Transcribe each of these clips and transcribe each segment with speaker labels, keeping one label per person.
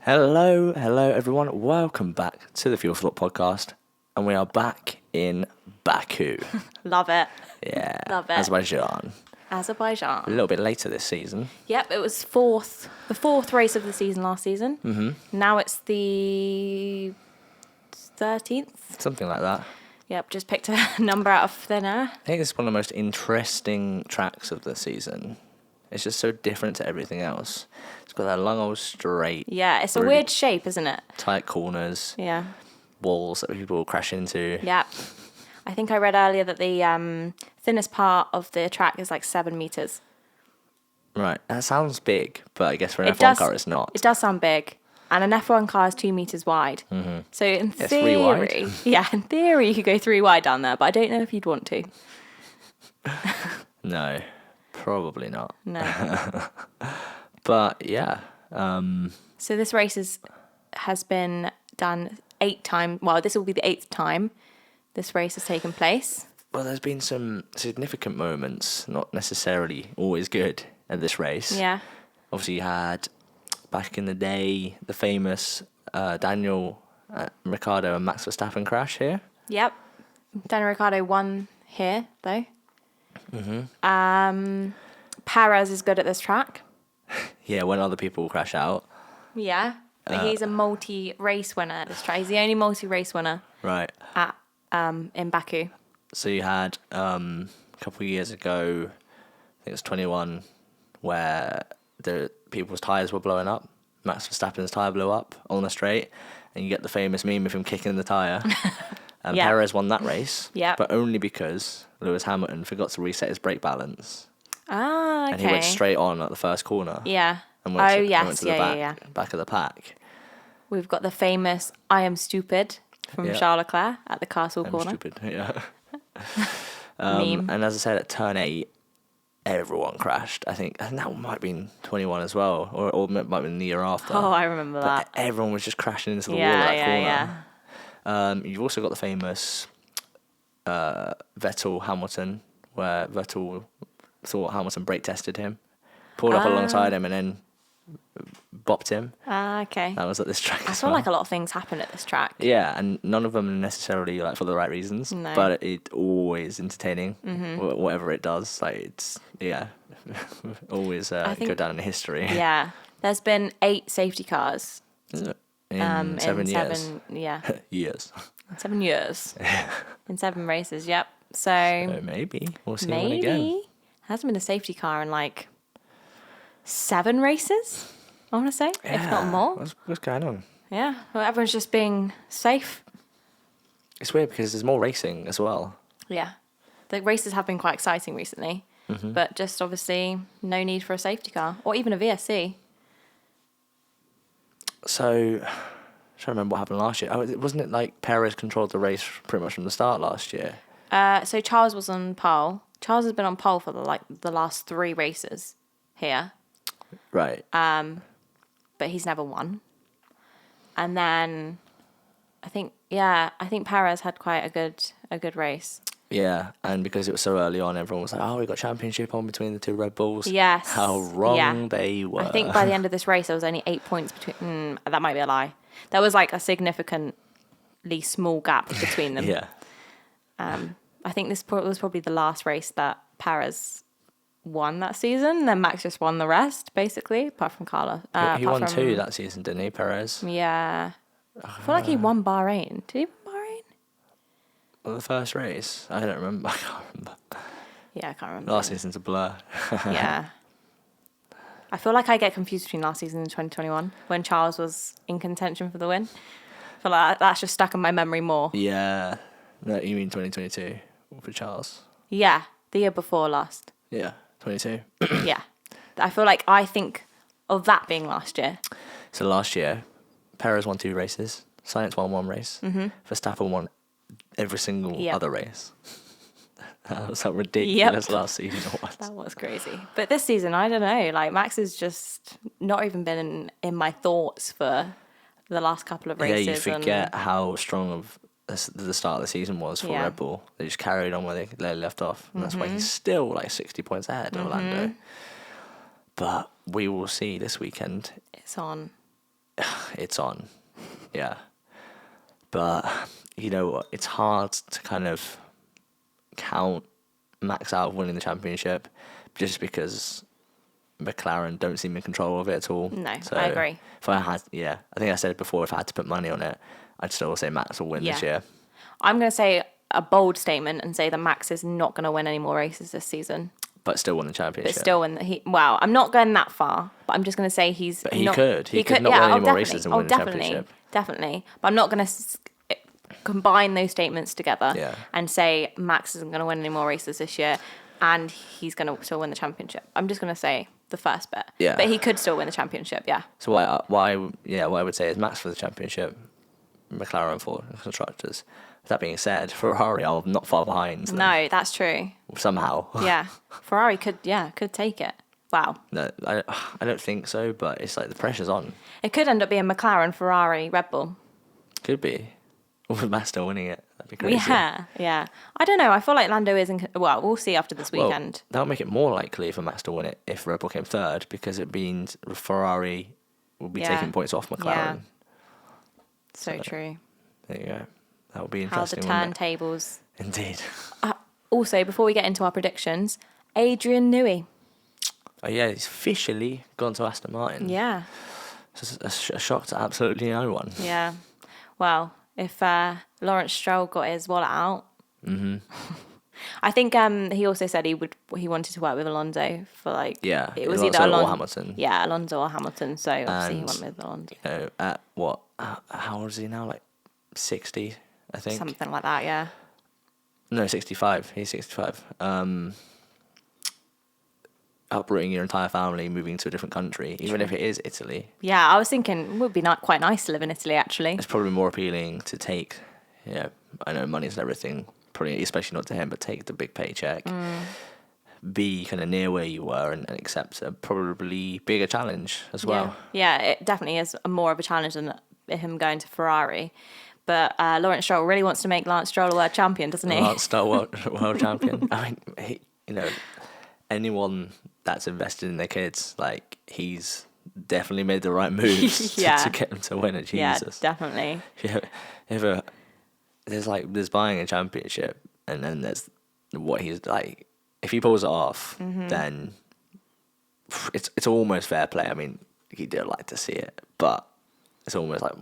Speaker 1: Hello everyone. Welcome back to the Fuel Flop podcast, and we are back in Baku.
Speaker 2: Love it.
Speaker 1: Yeah,
Speaker 2: Love it.
Speaker 1: Azerbaijan. A little bit later this season.
Speaker 2: Yep, it was the fourth race of the season last season. Mm-hmm. Now it's the 13th.
Speaker 1: Something like that.
Speaker 2: Yep, just picked a number out of thin air.
Speaker 1: I think it's one of the most interesting tracks of the season. It's just so different to everything else. It's got that long old straight.
Speaker 2: Yeah, it's a
Speaker 1: really
Speaker 2: weird shape, isn't it?
Speaker 1: Tight corners.
Speaker 2: Yeah.
Speaker 1: Walls that people will crash into.
Speaker 2: Yeah. I think I read earlier that the thinnest part of the track is like 7 meters.
Speaker 1: Right, that sounds big, but I guess for an F1 car it's not.
Speaker 2: It does sound big. And an F1 car is 2 meters wide. Mm-hmm. So in theory, in theory you could go 3 wide down there, but I don't know if you'd want to.
Speaker 1: No, probably not.
Speaker 2: No.
Speaker 1: But yeah.
Speaker 2: So this race has been done 8 times. Well, this will be the 8th time this race has taken place.
Speaker 1: Well, there's been some significant moments, not necessarily always good, at this race.
Speaker 2: Yeah.
Speaker 1: Obviously, you had, back in the day, the famous Daniel Ricciardo and Max Verstappen crash here.
Speaker 2: Yep. Daniel Ricciardo won here, though. Mm-hmm. Perez is good at this track.
Speaker 1: Yeah, when other people crash out.
Speaker 2: Yeah. But he's a multi-race winner at this track. He's the only multi-race winner.
Speaker 1: Right.
Speaker 2: At in Baku.
Speaker 1: So you had a couple of years ago, I think it was 21, where the people's tyres were blowing up. Max Verstappen's tyre blew up on the straight, and you get the famous meme of him kicking the tyre. And Perez won that race, but only because Lewis Hamilton forgot to reset his brake balance.
Speaker 2: Ah, okay.
Speaker 1: And he went straight on at the first corner.
Speaker 2: Yeah.
Speaker 1: And went to the back of the pack.
Speaker 2: We've got the famous "I am stupid" from Charles Leclerc at the castle corner.
Speaker 1: I'm stupid, yeah.
Speaker 2: Meme.
Speaker 1: And as I said, at turn 8, everyone crashed. I think that might have been 21 as well, or it might have been the year after.
Speaker 2: Oh, I remember that.
Speaker 1: Everyone was just crashing into the wall of that corner.
Speaker 2: Yeah.
Speaker 1: You've also got the famous Vettel-Hamilton, where Vettel thought Hamilton brake tested him, pulled up alongside him, and then bopped him.
Speaker 2: Ah, okay.
Speaker 1: That was at this track.
Speaker 2: I feel like a lot of things happen at this track.
Speaker 1: Yeah, and none of them necessarily like for the right reasons.
Speaker 2: No.
Speaker 1: But it's always entertaining. Mm-hmm. Whatever it does, like it's always go down in history.
Speaker 2: Yeah, there's been 8 safety cars.
Speaker 1: In 7 years.
Speaker 2: Years. 7 years. In 7 races. Yep. So
Speaker 1: maybe we'll see one again.
Speaker 2: Hasn't been a safety car in like 7 races, I want to say, if not more.
Speaker 1: What's going on?
Speaker 2: Yeah, well, everyone's just being safe.
Speaker 1: It's weird because there's more racing as well.
Speaker 2: Yeah, the races have been quite exciting recently, but just obviously no need for a safety car or even a VSC.
Speaker 1: So, I'm trying to remember what happened last year. Wasn't it like Perez controlled the race pretty much from the start last year?
Speaker 2: So Charles was on pole. Charles has been on pole for the last 3 races here.
Speaker 1: Right.
Speaker 2: But he's never won. And then I think Perez had quite a good race.
Speaker 1: Yeah, and because it was so early on, everyone was like, "Oh, we got championship on between the 2 Red Bulls."
Speaker 2: Yes.
Speaker 1: How wrong they were.
Speaker 2: I think by the end of this race, there was only 8 points between. That might be a lie. There was like a significantly small gap between them.
Speaker 1: Yeah.
Speaker 2: I think this was probably the last race that Perez won that season. Then Max just won the rest, basically, apart from Carlos.
Speaker 1: He won 2 that season, didn't he, Perez?
Speaker 2: Yeah. I feel like he won Bahrain. Did he win Bahrain?
Speaker 1: Well, the first race? I don't remember. I can't remember.
Speaker 2: Yeah, I can't remember.
Speaker 1: Last season's a blur.
Speaker 2: Yeah. I feel like I get confused between last season and 2021 when Charles was in contention for the win. I feel like that's just stuck in my memory more.
Speaker 1: Yeah. No, you mean 2022 for Charles?
Speaker 2: Yeah, the year before last.
Speaker 1: Yeah, 22.
Speaker 2: Yeah. I think of that being last year.
Speaker 1: So last year, Perez won 2 races. Sainz won 1 race. Mm-hmm. Verstappen won every single other race. That was how ridiculous last season was.
Speaker 2: That was crazy. But this season, I don't know. Like, Max has just not even been in my thoughts for the last couple of races.
Speaker 1: Yeah, you forget how strong of the start of the season was for Red Bull. They just carried on where they left off. And that's why he's still like 60 points ahead of Orlando. But we will see this weekend.
Speaker 2: It's on.
Speaker 1: it's on. Yeah. But, you know what? It's hard to kind of count Max out of winning the championship just because McLaren don't seem in control of it at all.
Speaker 2: No,
Speaker 1: So
Speaker 2: I agree.
Speaker 1: If I had, I think I said it before, if I had to put money on it, I'd still say Max will win this year.
Speaker 2: I'm going to say a bold statement and say that Max is not going to win any more races this season.
Speaker 1: But still win the championship.
Speaker 2: But still win. Wow, I'm not going that far, but I'm just going to say he's.
Speaker 1: But he
Speaker 2: not,
Speaker 1: could. He could not win any more races and win the championship.
Speaker 2: Definitely. But I'm not going to combine those statements together and say Max isn't going to win any more races this year and he's going to still win the championship. I'm just going to say the first bit.
Speaker 1: Yeah.
Speaker 2: But he could still win the championship, yeah.
Speaker 1: So what I would say is Max for the championship, McLaren for constructors. That being said, Ferrari are not far behind.
Speaker 2: No, that's true.
Speaker 1: Somehow.
Speaker 2: Yeah. Ferrari could take it. Wow.
Speaker 1: No, I don't think so, but it's like the pressure's on.
Speaker 2: It could end up being McLaren, Ferrari, Red Bull.
Speaker 1: Could be. With Max still winning it. That'd be crazy.
Speaker 2: Yeah. I don't know. I feel like Lando isn't... Well, we'll see after this weekend.
Speaker 1: That would make it more likely for Max to win it if Red Bull came third, because it means Ferrari will be taking points off McLaren.
Speaker 2: Yeah. So true.
Speaker 1: There you go. That would be interesting.
Speaker 2: How the turntables.
Speaker 1: Indeed.
Speaker 2: Also, before we get into our predictions, Adrian Newey.
Speaker 1: Oh, yeah, he's officially gone to Aston Martin.
Speaker 2: Yeah.
Speaker 1: It's a shock to absolutely no one.
Speaker 2: Yeah. Well, if Lawrence Stroll got his wallet out, I think he also said he wanted to work with Alonso for it was
Speaker 1: Alonso
Speaker 2: either
Speaker 1: or Hamilton.
Speaker 2: Yeah, Alonso or Hamilton. So obviously he went with Alonso.
Speaker 1: You know, at what? How old is he now? Like 60, I think.
Speaker 2: Something like that. Yeah.
Speaker 1: No, 65. He's 65. Uprooting your entire family, moving to a different country, even if it is Italy.
Speaker 2: Yeah, I was thinking it would be quite nice to live in Italy, actually.
Speaker 1: It's probably more appealing to take, I know money's everything, probably especially not to him, but take the big paycheck, be kind of near where you were and accept a probably bigger challenge as well.
Speaker 2: Yeah, it definitely is more of a challenge than him going to Ferrari. But Lawrence Stroll really wants to make Lance Stroll a world champion, doesn't he?
Speaker 1: Lance Stroll world champion. I mean, anyone that's invested in their kids, he's definitely made the right moves to get them to win it. Jesus.
Speaker 2: Yeah, definitely.
Speaker 1: There's buying a championship, and then there's what he's like. If he pulls it off, then it's almost fair play. I mean, you'd like to see it, but it's almost like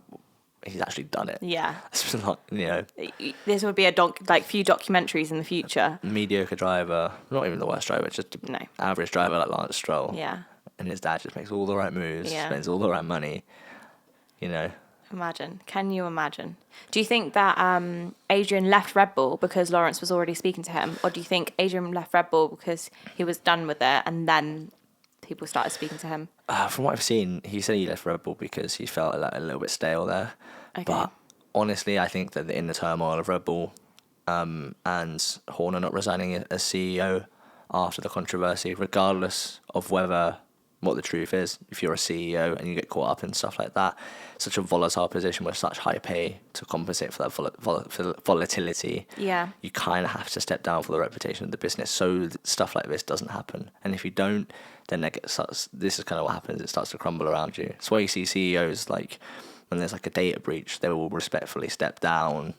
Speaker 1: he's actually done it.
Speaker 2: Yeah.
Speaker 1: It's not,
Speaker 2: This would be a few documentaries in the future.
Speaker 1: Mediocre driver, not even the worst driver, just an average driver like Lance Stroll.
Speaker 2: Yeah.
Speaker 1: And his dad just makes all the right moves, spends all the right money,
Speaker 2: Imagine. Can you imagine? Do you think that Adrian left Red Bull because Lawrence was already speaking to him? Or do you think Adrian left Red Bull because he was done with it and then people started speaking to him?
Speaker 1: From what I've seen, he said he left Red Bull because he felt a little bit stale there.
Speaker 2: Okay.
Speaker 1: But honestly, I think that in the turmoil of Red Bull and Horner not resigning as CEO after the controversy, regardless of what the truth is, if you're a CEO and you get caught up in stuff like that, such a volatile position with such high pay to compensate for that volatility, you kind of have to step down for the reputation of the business so that stuff like this doesn't happen. And if you don't, then this is kind of what happens. It starts to crumble around you. That's why you see CEOs, when there's a data breach, they will respectfully step down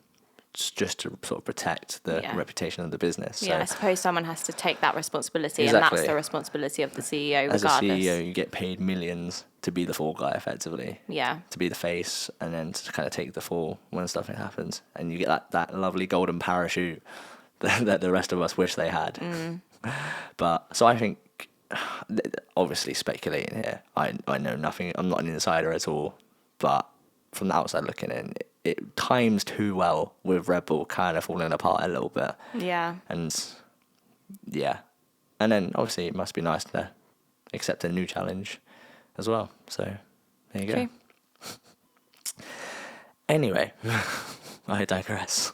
Speaker 1: just to sort of protect the reputation of the business.
Speaker 2: Yeah,
Speaker 1: So,
Speaker 2: I suppose someone has to take that responsibility,
Speaker 1: Exactly.
Speaker 2: and that's the responsibility of the CEO
Speaker 1: as
Speaker 2: regardless.
Speaker 1: a CEO, you get paid millions to be the fall guy, effectively.
Speaker 2: Yeah.
Speaker 1: To be the face, and then to kind of take the fall when stuff happens. And you get that lovely golden parachute that the rest of us wish they had. But, so I think, obviously speculating here, I know nothing, I'm not an insider at all, but from the outside looking in, it times too well with Red Bull kind of falling apart a little bit.
Speaker 2: Yeah.
Speaker 1: And then obviously it must be nice to accept a new challenge as well. So there you go. Anyway, I digress.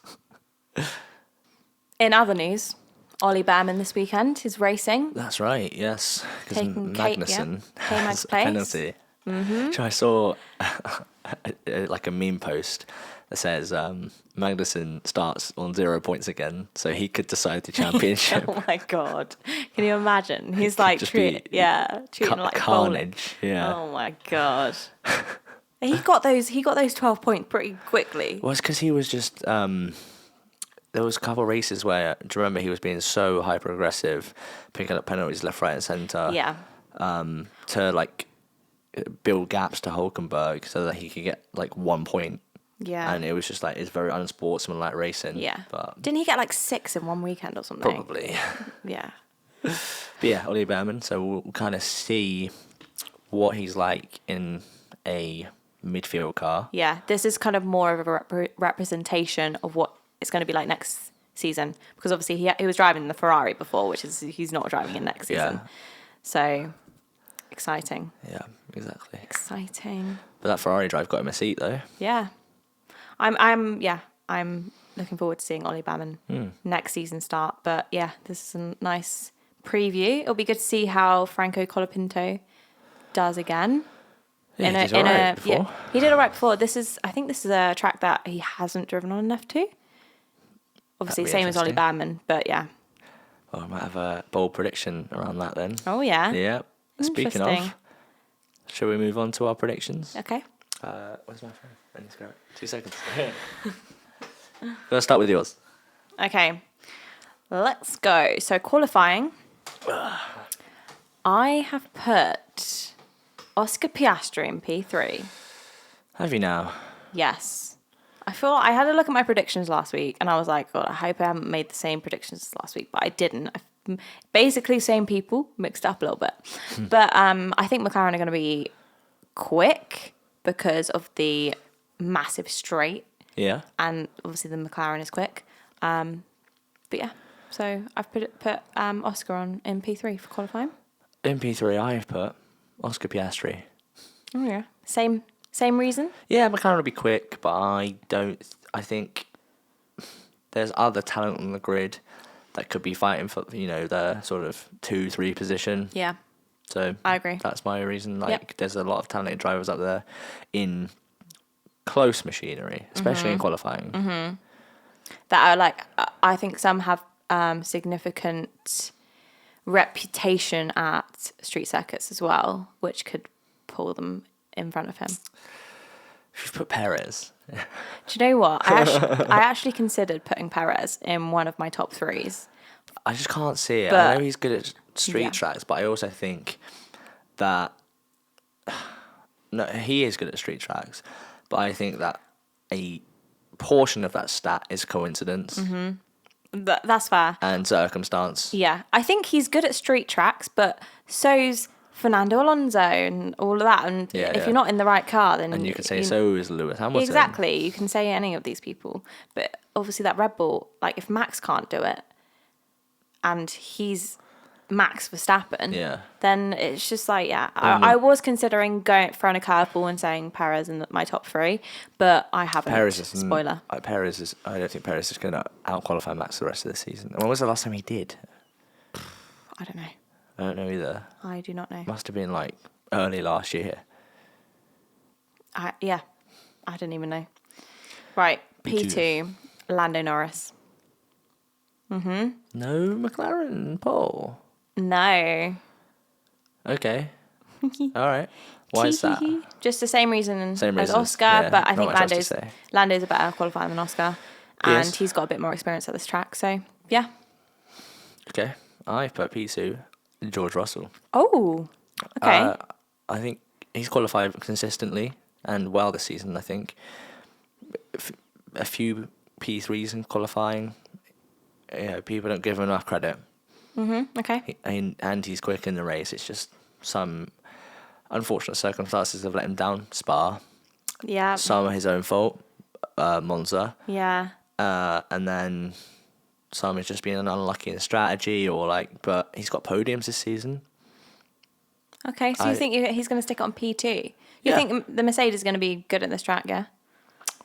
Speaker 2: In other news, Ollie Behrman this weekend is racing.
Speaker 1: That's right, yes. Because
Speaker 2: Taking
Speaker 1: Magnussen
Speaker 2: K-Mag's
Speaker 1: has a
Speaker 2: place.
Speaker 1: penalty. So I saw a meme post that says Magnussen starts on 0 points again, so he could decide the championship.
Speaker 2: Oh my god! Can you imagine? He's
Speaker 1: treating
Speaker 2: like
Speaker 1: carnage.
Speaker 2: bowling.
Speaker 1: Yeah.
Speaker 2: Oh my god! He got those 12 points pretty quickly.
Speaker 1: Well, it's because he was just. There was a couple of races where, do you remember, he was being so hyper aggressive, picking up penalties left, right, and centre.
Speaker 2: Yeah.
Speaker 1: To like build gaps to Hulkenberg so that he could get like 1 point.
Speaker 2: Yeah.
Speaker 1: And it was just like, it's very unsportsmanlike racing.
Speaker 2: Yeah.
Speaker 1: But
Speaker 2: Didn't he get like 6 in one weekend or something?
Speaker 1: probably.
Speaker 2: Yeah.
Speaker 1: But yeah, Ollie Behrman. So we'll kind of see what he's like in a midfield car.
Speaker 2: Yeah. This is kind of more of a representation of what it's going to be like next season, because obviously he was driving the Ferrari before, which is he's not driving in next season.
Speaker 1: Yeah.
Speaker 2: So exciting.
Speaker 1: Yeah, exactly.
Speaker 2: Exciting.
Speaker 1: But that Ferrari drive got him a seat though.
Speaker 2: Yeah. I'm looking forward to seeing Ollie Behrman next season start. But yeah, this is a nice preview. It'll be good to see how Franco Colapinto does again.
Speaker 1: Yeah, he did all right before.
Speaker 2: Yeah, he did all right before. I think this is a track that he hasn't driven on enough to. Obviously,
Speaker 1: That'd be
Speaker 2: same as Ollie
Speaker 1: interesting.
Speaker 2: Behrman, but yeah.
Speaker 1: Well, I might have a bold prediction around that then.
Speaker 2: Oh yeah.
Speaker 1: Yeah. Speaking
Speaker 2: Interesting.
Speaker 1: of, shall we move on to our predictions?
Speaker 2: Okay.
Speaker 1: Where's my phone? I need to grab it. 2 seconds. Let's start with yours.
Speaker 2: Okay. Let's go. So qualifying. I have put Oscar Piastri in P3.
Speaker 1: Have you now?
Speaker 2: Yes. I feel I had a look at my predictions last week and I was like, God, I hope I haven't made the same predictions as last week, but I didn't. Basically, same people, mixed up a little bit. But I think McLaren are going to be quick because of the massive straight.
Speaker 1: Yeah.
Speaker 2: And obviously the McLaren is quick. But yeah, so I've put Oscar on in P3 for qualifying.
Speaker 1: In P3, I've put Oscar Piastri.
Speaker 2: Oh yeah. Same reason?
Speaker 1: Yeah, McLaren will be quick, but I think there's other talent on the grid that could be fighting for, the sort of 2-3 position.
Speaker 2: Yeah.
Speaker 1: So
Speaker 2: I agree.
Speaker 1: That's my reason.
Speaker 2: Yep.
Speaker 1: There's a lot of talented drivers up there in close machinery, especially in qualifying.
Speaker 2: Mm-hmm. That are like, I think some have significant reputation at street circuits as well, which could pull them in front of him.
Speaker 1: You've put Perez.
Speaker 2: Do you know what? I actually considered putting Perez in one of my top 3s.
Speaker 1: I just can't see it.
Speaker 2: But-
Speaker 1: I know he's good at street tracks, but I also think that no, he is good at street tracks, but I think that a portion of that stat is coincidence
Speaker 2: That's fair.
Speaker 1: and circumstance.
Speaker 2: Yeah, I think he's good at street tracks, but so's Fernando Alonso and all of that. And if you're not in the right car, then
Speaker 1: And you could say so is Lewis Hamilton.
Speaker 2: Exactly, you can say any of these people, but obviously that Red Bull, like if Max can't do it, and he's Max Verstappen, then it's just like I was considering throwing a curveball and saying Perez in my top 3, but I haven't.
Speaker 1: Perez is
Speaker 2: Spoiler.
Speaker 1: I don't think Perez is going to out-qualify Max the rest of the season. When was the last time he did?
Speaker 2: I don't know.
Speaker 1: I don't know either.
Speaker 2: I do not know.
Speaker 1: Must have been like early last year.
Speaker 2: I didn't even know. Right, P2, Lando Norris.
Speaker 1: No McLaren pole.
Speaker 2: No.
Speaker 1: Okay. All right. Why is that?
Speaker 2: Just the same reason as Oscar,
Speaker 1: yeah,
Speaker 2: but I
Speaker 1: not
Speaker 2: think
Speaker 1: much else to say.
Speaker 2: Lando's a better qualifier than Oscar, and he's got a bit more experience at this track. So yeah.
Speaker 1: Okay. I've put P2, George Russell.
Speaker 2: Oh. Okay.
Speaker 1: I think he's qualified consistently and well this season. I think a few P3s in qualifying. People don't give him enough credit.
Speaker 2: Okay.
Speaker 1: And he's quick in the race. It's just some unfortunate circumstances have let him down. Spa.
Speaker 2: Yeah.
Speaker 1: Some are his own fault. Monza.
Speaker 2: Yeah.
Speaker 1: And then some is just being unlucky in strategy but he's got podiums this season.
Speaker 2: Okay, so you think he's going to stick it on P2? You think the Mercedes is going to be good at this track, yeah?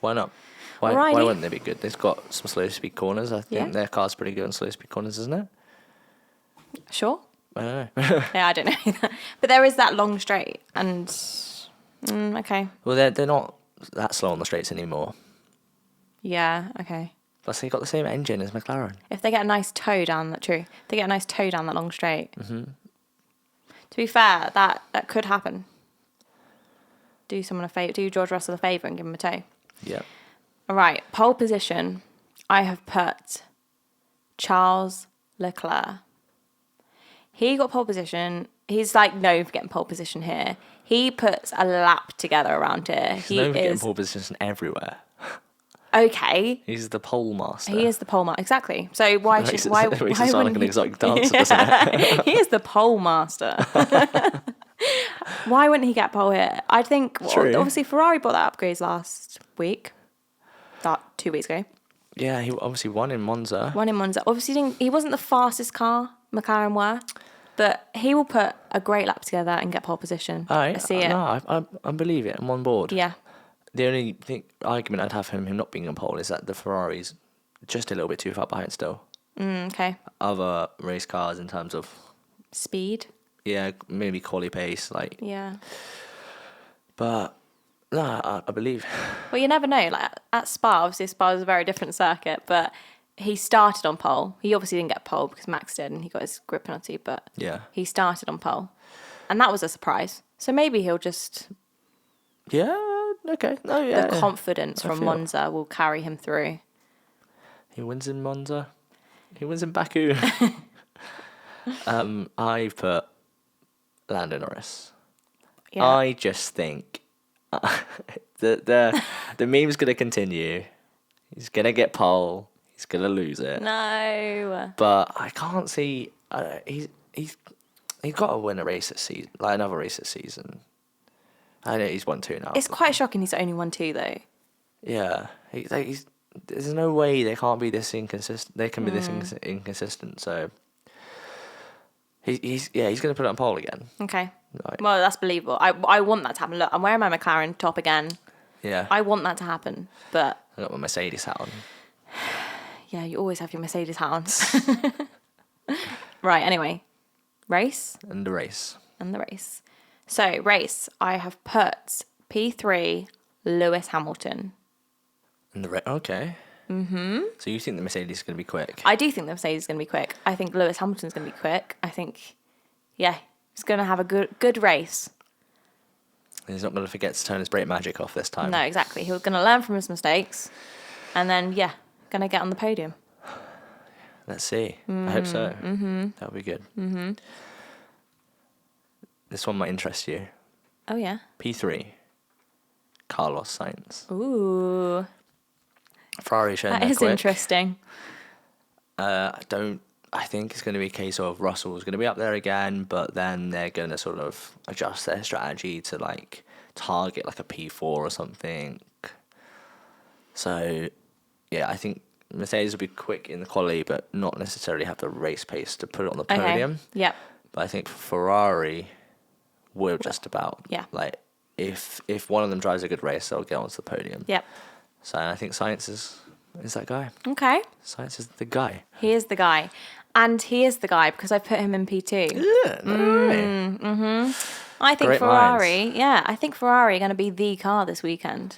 Speaker 1: Why not? Why
Speaker 2: Alrighty.
Speaker 1: wouldn't they be good? They've got some slow speed corners. I think their car's pretty good on slow speed corners, isn't it?
Speaker 2: Sure.
Speaker 1: I don't know.
Speaker 2: Yeah, I don't know either. But there is that long straight, and okay.
Speaker 1: Well, they're not that slow on the straights anymore.
Speaker 2: Yeah. Okay.
Speaker 1: Plus, they got the same engine as McLaren.
Speaker 2: If they get a nice toe down that long straight. Mm-hmm. To be fair, that could happen. do someone a favour. Do George Russell a favour and give him a toe.
Speaker 1: Yeah.
Speaker 2: All right, pole position. I have put Charles Leclerc. He got pole position. He's like known for getting pole position here. He puts a lap together around here.
Speaker 1: He's known for getting pole position everywhere.
Speaker 2: Okay.
Speaker 1: He's the pole master.
Speaker 2: He is the pole master. Exactly. So why
Speaker 1: Makes
Speaker 2: should
Speaker 1: it-
Speaker 2: why
Speaker 1: makes
Speaker 2: why
Speaker 1: it sound like
Speaker 2: wouldn't
Speaker 1: an
Speaker 2: he-
Speaker 1: exotic dancer, doesn't it?
Speaker 2: He is the pole master. Why wouldn't he get pole here? I think
Speaker 1: True.
Speaker 2: obviously Ferrari bought that upgrades last week. 2 weeks ago.
Speaker 1: Yeah, he obviously won in Monza.
Speaker 2: One in Monza. Obviously, he wasn't the fastest car McLaren were, but he will put a great lap together and get pole position. I see it.
Speaker 1: No, I believe it. I'm on board.
Speaker 2: Yeah.
Speaker 1: The only argument I'd have for him not being on pole is that the Ferrari's just a little bit too far behind still.
Speaker 2: Okay.
Speaker 1: Other race cars in terms of,
Speaker 2: Speed.
Speaker 1: yeah, maybe quali pace, like.
Speaker 2: Yeah.
Speaker 1: But no, I believe.
Speaker 2: Well, you never know. Like at Spa, obviously Spa is a very different circuit, but he started on pole. He obviously didn't get pole because Max did, and he got his grid penalty. But
Speaker 1: Yeah.
Speaker 2: he started on pole, and that was a surprise. So maybe he'll just
Speaker 1: Yeah. Okay. No. Yeah.
Speaker 2: the confidence
Speaker 1: I
Speaker 2: from
Speaker 1: feel-
Speaker 2: Monza will carry him through.
Speaker 1: He wins in Monza. He wins in Baku. I've put Lando Norris.
Speaker 2: Yeah.
Speaker 1: I just think the meme's gonna continue. He's gonna get pole. He's gonna lose it.
Speaker 2: No.
Speaker 1: But I can't see. He's got to win a race this season, like another race this season. I know he's won 2 now.
Speaker 2: It's quite shocking he's only won 2 though.
Speaker 1: Yeah, there's no way they can't be this inconsistent. They can be this inconsistent. So he's going to put it on pole again.
Speaker 2: Okay.
Speaker 1: Right.
Speaker 2: Well, that's believable. I want that to happen. Look, I'm wearing my McLaren top again.
Speaker 1: Yeah,
Speaker 2: I want that to happen. But
Speaker 1: I got my Mercedes hat on.
Speaker 2: yeah, you always have your Mercedes hat on. Right, anyway. Race
Speaker 1: And the race.
Speaker 2: and the race. So, race, I have put P3 Lewis Hamilton.
Speaker 1: And the okay. Mm-hmm. So you think the Mercedes is going to be quick?
Speaker 2: I do think the Mercedes is going to be quick. I think Lewis Hamilton's going to be quick. I think, yeah, he's going to have a good race.
Speaker 1: He's not going to forget to turn his brake magic off this time.
Speaker 2: No, exactly. He's going to learn from his mistakes. And then, yeah, going to get on the podium.
Speaker 1: Let's see. I hope so. Mm-hmm. That'll be good. Mm-hmm. This one might interest you.
Speaker 2: Oh, yeah.
Speaker 1: P3. Carlos Sainz.
Speaker 2: Ooh.
Speaker 1: Ferrari showing
Speaker 2: That
Speaker 1: they're
Speaker 2: is
Speaker 1: quick.
Speaker 2: interesting.
Speaker 1: I think it's going to be a case of Russell's going to be up there again, but then they're going to sort of adjust their strategy to like target like a P4 or something. So, yeah, I think Mercedes will be quick in the quali, but not necessarily have the race pace to put it on the podium.
Speaker 2: Okay. Yep.
Speaker 1: But I think Ferrari will just about.
Speaker 2: Yeah.
Speaker 1: Like, if one of them drives a good race, they'll get onto the podium.
Speaker 2: Yep.
Speaker 1: So I think Sainz is that guy.
Speaker 2: Okay.
Speaker 1: Sainz is the guy.
Speaker 2: He is the guy. And he is the guy because I put him in P2.
Speaker 1: Yeah, no way.
Speaker 2: I think
Speaker 1: Great
Speaker 2: Ferrari,
Speaker 1: minds.
Speaker 2: yeah, I think Ferrari are going to be the car this weekend.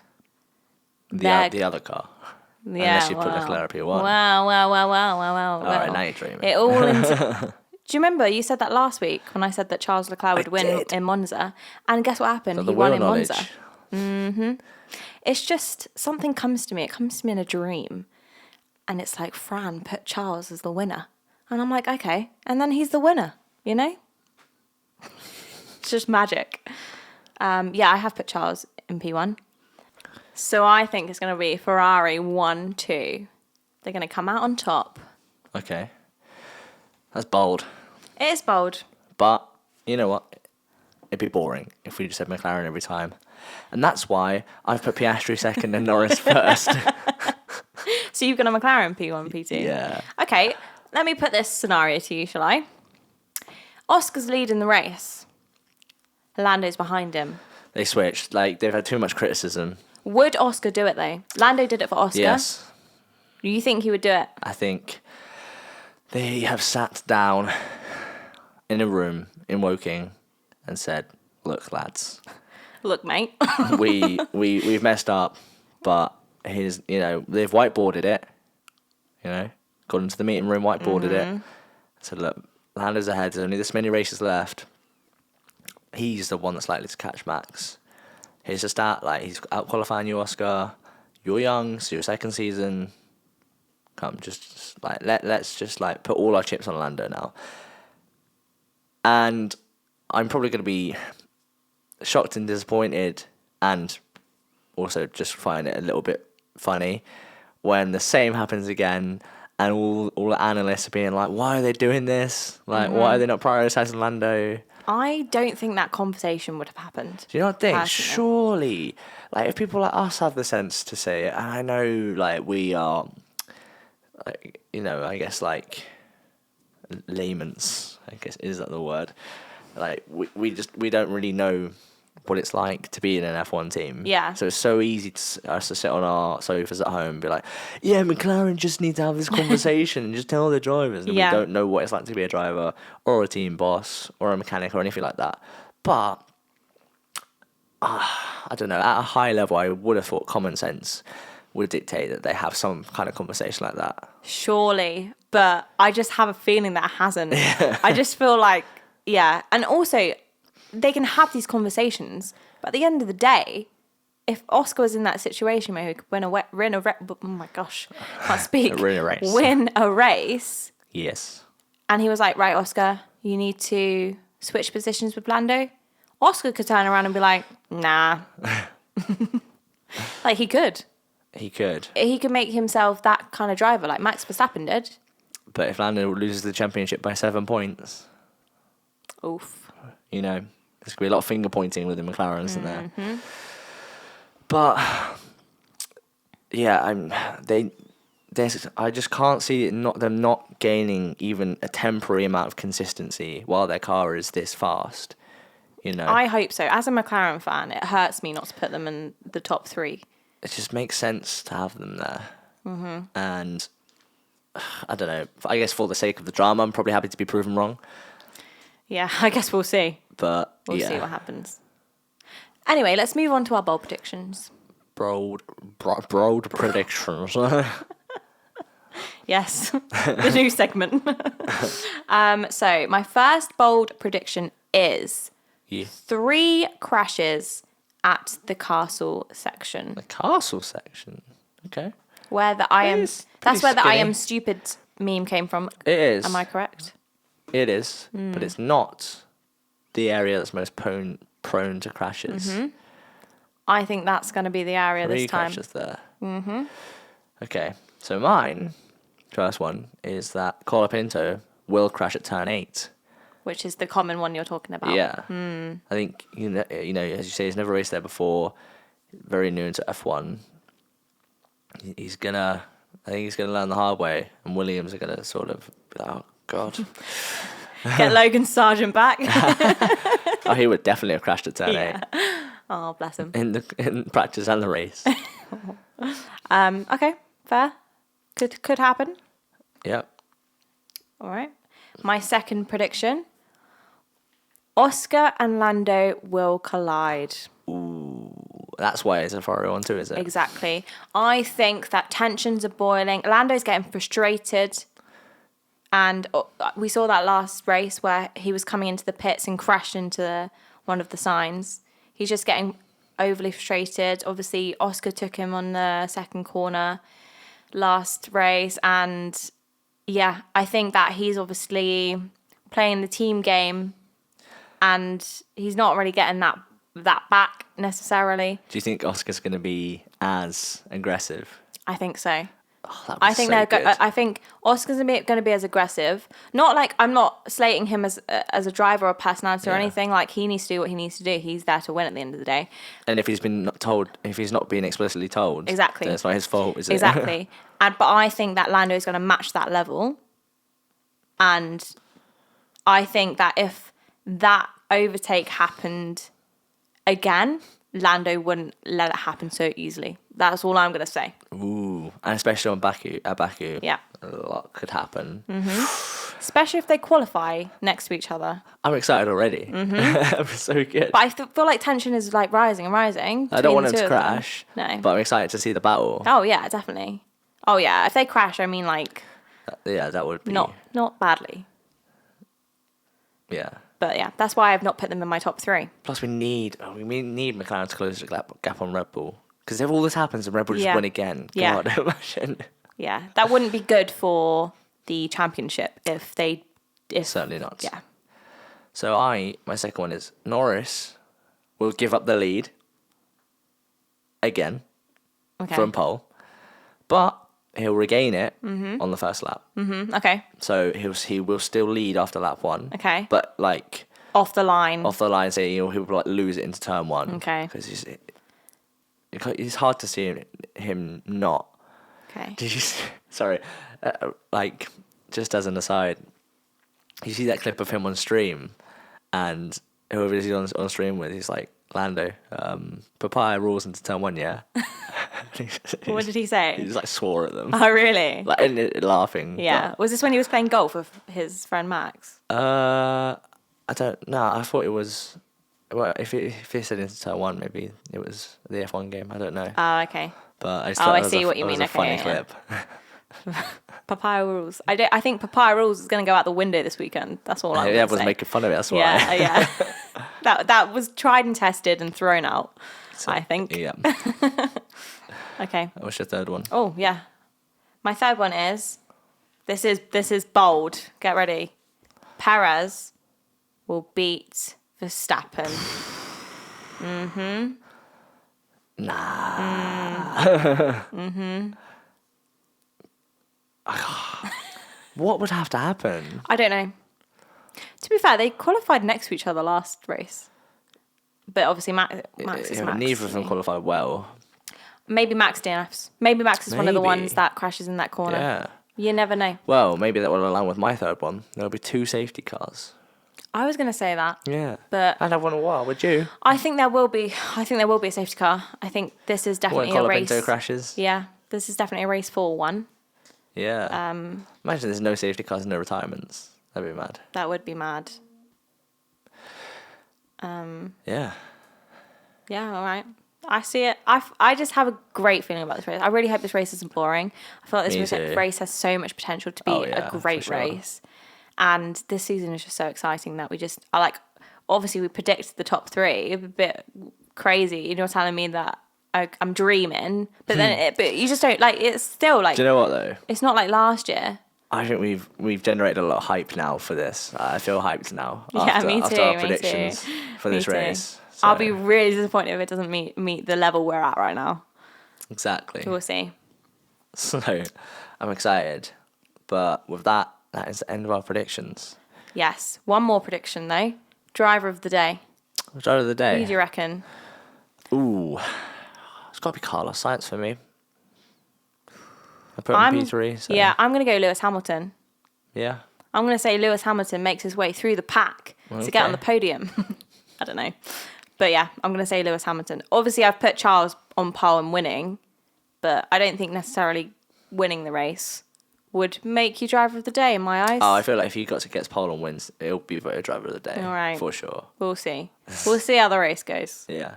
Speaker 1: The other car.
Speaker 2: Yeah,
Speaker 1: Unless you put Leclerc P1.
Speaker 2: Wow.
Speaker 1: All right, now you're dreaming.
Speaker 2: It all Do you remember you said that last week when I said that Charles Leclerc would win
Speaker 1: did.
Speaker 2: in Monza? And guess what happened?
Speaker 1: So
Speaker 2: He
Speaker 1: the
Speaker 2: won
Speaker 1: wheel
Speaker 2: in
Speaker 1: knowledge.
Speaker 2: Monza. It's just something comes to me. It comes to me in a dream. And it's like, Fran put Charles as the winner. And I'm like, okay. And then he's the winner, you know? It's just magic. Yeah, I have put Charles in P1. So I think it's going to be Ferrari 1-2. They're going to come out on top.
Speaker 1: Okay. That's bold.
Speaker 2: It is bold.
Speaker 1: But, you know what? It'd be boring if we just said McLaren every time. And that's why I've put Piastri second and Norris first.
Speaker 2: So you've got a McLaren P1, P2?
Speaker 1: Yeah.
Speaker 2: Okay, let me put this scenario to you, shall I? Oscar's leading the race. Lando's behind him.
Speaker 1: They switched. Like, they've had too much criticism.
Speaker 2: Would Oscar do it, though? Lando did it for Oscar.
Speaker 1: Yes.
Speaker 2: Do you think he would do it?
Speaker 1: I think they have sat down in a room in Woking and said, look, lads,
Speaker 2: Look, mate.
Speaker 1: we've messed up, but they've whiteboarded it, gone into the meeting room, whiteboarded it. Said, look, Lando's ahead, there's only this many races left. He's the one that's likely to catch Max. here's the stat, like, he's out qualifying you, Oscar. You're young, it's your second season. Come, just like, let's just, like, put all our chips on Lando now. And I'm probably going to be shocked and disappointed, and also just find it a little bit funny when the same happens again, and all the analysts are being like, why are they doing this? Like, why are they not prioritizing Lando?
Speaker 2: I don't think that conversation would have happened.
Speaker 1: Do you not think?
Speaker 2: Personally.
Speaker 1: Surely, like, if people like us have the sense to say it, and I know, like, we are, like, you know, I guess, like, layman's, I guess, is that the word? Like, we don't really know what it's like to be in an F1 team.
Speaker 2: Yeah.
Speaker 1: So it's so easy to us to sit on our sofas at home and be like, yeah, McLaren just need to have this conversation and just tell the drivers. And
Speaker 2: Yeah.
Speaker 1: we don't know what it's like to be a driver or a team boss or a mechanic or anything like that. But I don't know, at a high level, I would have thought common sense would dictate that they have some kind of conversation like that.
Speaker 2: Surely, but I just have a feeling that it hasn't. I just feel like, yeah. And also, they can have these conversations, but at the end of the day, if Oscar was in that situation where he could win a race.
Speaker 1: Yes.
Speaker 2: And he was like, right, Oscar, you need to switch positions with Lando. Oscar could turn around and be like, nah. Like, he could.
Speaker 1: He could.
Speaker 2: He could make himself that kind of driver like Max Verstappen did.
Speaker 1: But if Lando loses the championship by 7 points,
Speaker 2: Oof.
Speaker 1: you know, there's going to be a lot of finger pointing with the McLaren, isn't there? But yeah, I just can't see them not gaining even a temporary amount of consistency while their car is this fast. You know,
Speaker 2: I hope so. As a McLaren fan, it hurts me not to put them in the top 3.
Speaker 1: It just makes sense to have them there. And I don't know. I guess for the sake of the drama, I'm probably happy to be proven wrong.
Speaker 2: Yeah, I guess we'll see.
Speaker 1: But
Speaker 2: We'll see what happens. Anyway, let's move on to our bold predictions.
Speaker 1: Broad predictions.
Speaker 2: Yes, the new segment. So my first bold prediction is 3 crashes at the castle section.
Speaker 1: The castle section. Okay.
Speaker 2: Where the that's where the I am stupid meme came from.
Speaker 1: It is.
Speaker 2: Am I correct?
Speaker 1: It is, but it's not the area that's most prone to crashes.
Speaker 2: I think that's going to be the area
Speaker 1: 3
Speaker 2: this time.
Speaker 1: crashes there. Okay, so mine, first one, is that Colapinto will crash at turn 8.
Speaker 2: Which is the common one you're talking about.
Speaker 1: Yeah. I think, you know, as you say, he's never raced there before, very new into F1. I think he's gonna learn the hard way, and Williams are gonna sort of be like, oh God.
Speaker 2: Get Logan Sargent back.
Speaker 1: Oh, he would definitely have crashed at turn 8
Speaker 2: Oh, bless him.
Speaker 1: in practice and the race.
Speaker 2: Okay, fair. Could happen.
Speaker 1: Yep.
Speaker 2: All right. My second prediction. Oscar and Lando will collide.
Speaker 1: Ooh, that's why it's a 401 too, is it?
Speaker 2: Exactly. I think that tensions are boiling. Lando's getting frustrated. And we saw that last race where he was coming into the pits and crashed into one of the signs. He's just getting overly frustrated. Obviously, Oscar took him on the second corner last race. And yeah, I think that he's obviously playing the team game and he's not really getting that back necessarily.
Speaker 1: Do you think Oscar's going to be as aggressive?
Speaker 2: I think so.
Speaker 1: Oh,
Speaker 2: I think I think Oscar's going to be as aggressive. Not like I'm not slating him as a driver or personality or anything. Like, he needs to do what he needs to do. He's there to win at the end of the day.
Speaker 1: And if he's not being explicitly told,
Speaker 2: exactly,
Speaker 1: then it's not his fault, is it?
Speaker 2: Exactly. But I think that Lando is going to match that level, and I think that if that overtake happened again, Lando wouldn't let it happen so easily. That's all I'm going to say.
Speaker 1: Ooh, and especially at Baku,
Speaker 2: yeah,
Speaker 1: a lot could happen.
Speaker 2: Especially if they qualify next to each other.
Speaker 1: I'm excited already. I'm so good.
Speaker 2: But I feel like tension is like rising and rising.
Speaker 1: I don't want them to crash.
Speaker 2: No.
Speaker 1: But I'm excited to see the battle.
Speaker 2: Oh yeah, definitely. Oh yeah, if they crash, I mean like.
Speaker 1: Yeah, that would be.
Speaker 2: Not badly.
Speaker 1: Yeah.
Speaker 2: But yeah, that's why I've not put them in my top 3.
Speaker 1: Plus, we need McLaren to close the gap on Red Bull. Because if all this happens and Red Bull just
Speaker 2: Yeah.
Speaker 1: win again,
Speaker 2: Yeah.
Speaker 1: God, imagine.
Speaker 2: Yeah, that wouldn't be good for the championship if
Speaker 1: Certainly not.
Speaker 2: Yeah.
Speaker 1: So my second one is Norris will give up the lead again
Speaker 2: Okay.
Speaker 1: from pole, but he'll regain it on the first lap.
Speaker 2: Okay.
Speaker 1: So he will still lead after lap 1.
Speaker 2: Okay.
Speaker 1: But like
Speaker 2: Off the line.
Speaker 1: say he'll like lose it into turn 1.
Speaker 2: Okay.
Speaker 1: Because it's hard to see him not.
Speaker 2: Okay.
Speaker 1: Did you? Sorry, like just as an aside, you see that clip of him on stream, and whoever he's on stream with, he's like, Lando, papaya rules into turn 1, yeah.
Speaker 2: What did he say?
Speaker 1: He just like swore at them,
Speaker 2: Oh, really?
Speaker 1: like and laughing.
Speaker 2: Yeah. Was this when he was playing golf with his friend Max?
Speaker 1: I don't know. I thought it was. Well, if he said into turn 1, maybe it was the F1 game. I don't know.
Speaker 2: Oh, okay.
Speaker 1: But I, just
Speaker 2: Oh,
Speaker 1: thought
Speaker 2: I
Speaker 1: it was
Speaker 2: see
Speaker 1: a,
Speaker 2: what you
Speaker 1: it was
Speaker 2: mean.
Speaker 1: a funny
Speaker 2: Okay, yeah.
Speaker 1: clip.
Speaker 2: Papaya rules. I think papaya rules is going to go out the window this weekend. That's all I'm going to
Speaker 1: Everyone's
Speaker 2: say.
Speaker 1: making fun of it. That's why.
Speaker 2: Yeah. That was tried and tested and thrown out, I think.
Speaker 1: Yeah.
Speaker 2: Okay.
Speaker 1: What's your third one?
Speaker 2: Oh, yeah. My third one is, this is bold. Get ready. Perez will beat Verstappen.
Speaker 1: What would have to happen?
Speaker 2: I don't know. To be fair, they qualified next to each other last race. But obviously Max is Max.
Speaker 1: Neither of them qualified well.
Speaker 2: Maybe Max DNFs. Maybe Max is one of the
Speaker 1: Maybe.
Speaker 2: ones that crashes in that corner.
Speaker 1: Yeah.
Speaker 2: You never know.
Speaker 1: Well, maybe that will align with my third one. There'll be 2 safety cars.
Speaker 2: I was going to say that.
Speaker 1: Yeah.
Speaker 2: But
Speaker 1: I'd have one in a while, would you?
Speaker 2: I think there will be a safety car. I think this is definitely
Speaker 1: When
Speaker 2: a race.
Speaker 1: Colapinto crashes?
Speaker 2: Yeah, this is definitely a race for one.
Speaker 1: Yeah. Imagine there's no safety cars, no retirements. That'd be mad.
Speaker 2: That would be mad.
Speaker 1: Yeah.
Speaker 2: Yeah, all right. I see it. I just have a great feeling about this race. I really hope this race isn't boring. I feel like
Speaker 1: Me
Speaker 2: this
Speaker 1: too.
Speaker 2: race has so much potential to be a great
Speaker 1: for sure.
Speaker 2: race. And this season is just so exciting that obviously we predicted the top 3. It's a bit crazy. You're telling me that I'm dreaming, but then but you just don't, like, it's still like,
Speaker 1: Do you know what though?
Speaker 2: it's not like last year.
Speaker 1: I think we've generated a lot of hype now for this. I feel hyped now.
Speaker 2: Yeah, me
Speaker 1: After
Speaker 2: too,
Speaker 1: our
Speaker 2: me
Speaker 1: predictions
Speaker 2: too.
Speaker 1: for
Speaker 2: Me
Speaker 1: this
Speaker 2: too.
Speaker 1: race.
Speaker 2: I'll
Speaker 1: So,
Speaker 2: be really disappointed if it doesn't meet the level we're at right now.
Speaker 1: exactly.
Speaker 2: We'll see.
Speaker 1: So I'm excited. But with that is the end of our predictions.
Speaker 2: Yes. One more prediction though. Driver of the day.
Speaker 1: Driver of the
Speaker 2: Who
Speaker 1: day.
Speaker 2: do you reckon?
Speaker 1: Ooh. It's got to be Carlos Sainz for me. I put him P3. So.
Speaker 2: Yeah, I'm going to go Lewis Hamilton.
Speaker 1: Yeah.
Speaker 2: I'm going to say Lewis Hamilton makes his way through the pack to get on the podium. I don't know. But yeah, I'm going to say Lewis Hamilton. Obviously, I've put Charles on pole and winning, but I don't think necessarily winning the race would make you driver of the day in my eyes.
Speaker 1: Oh, I feel like if he gets pole and wins, it'll be voted driver of the day.
Speaker 2: All right.
Speaker 1: For sure.
Speaker 2: We'll see. We'll see how the race goes.
Speaker 1: Yeah.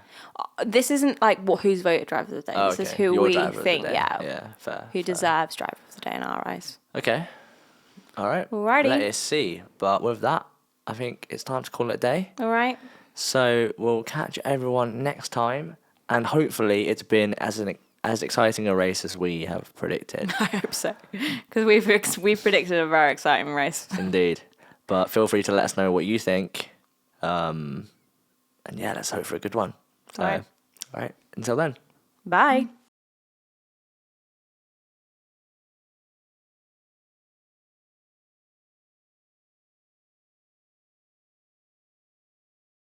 Speaker 2: This isn't like who's voted driver of the day.
Speaker 1: Oh,
Speaker 2: This is
Speaker 1: okay.
Speaker 2: who
Speaker 1: Your
Speaker 2: we
Speaker 1: driver of the
Speaker 2: think,
Speaker 1: day.
Speaker 2: yeah,
Speaker 1: Yeah, fair.
Speaker 2: who deserves driver of the day in our eyes.
Speaker 1: Okay. All right.
Speaker 2: Alrighty.
Speaker 1: Let us see. But with that, I think it's time to call it a day.
Speaker 2: All right.
Speaker 1: So we'll catch everyone next time, and hopefully it's been as exciting a race as we have predicted.
Speaker 2: I hope so, because we've predicted a very exciting race.
Speaker 1: Indeed. But feel free to let us know what you think. And yeah, let's hope for a good one. So,
Speaker 2: All right.
Speaker 1: all right. Until then.
Speaker 2: Bye.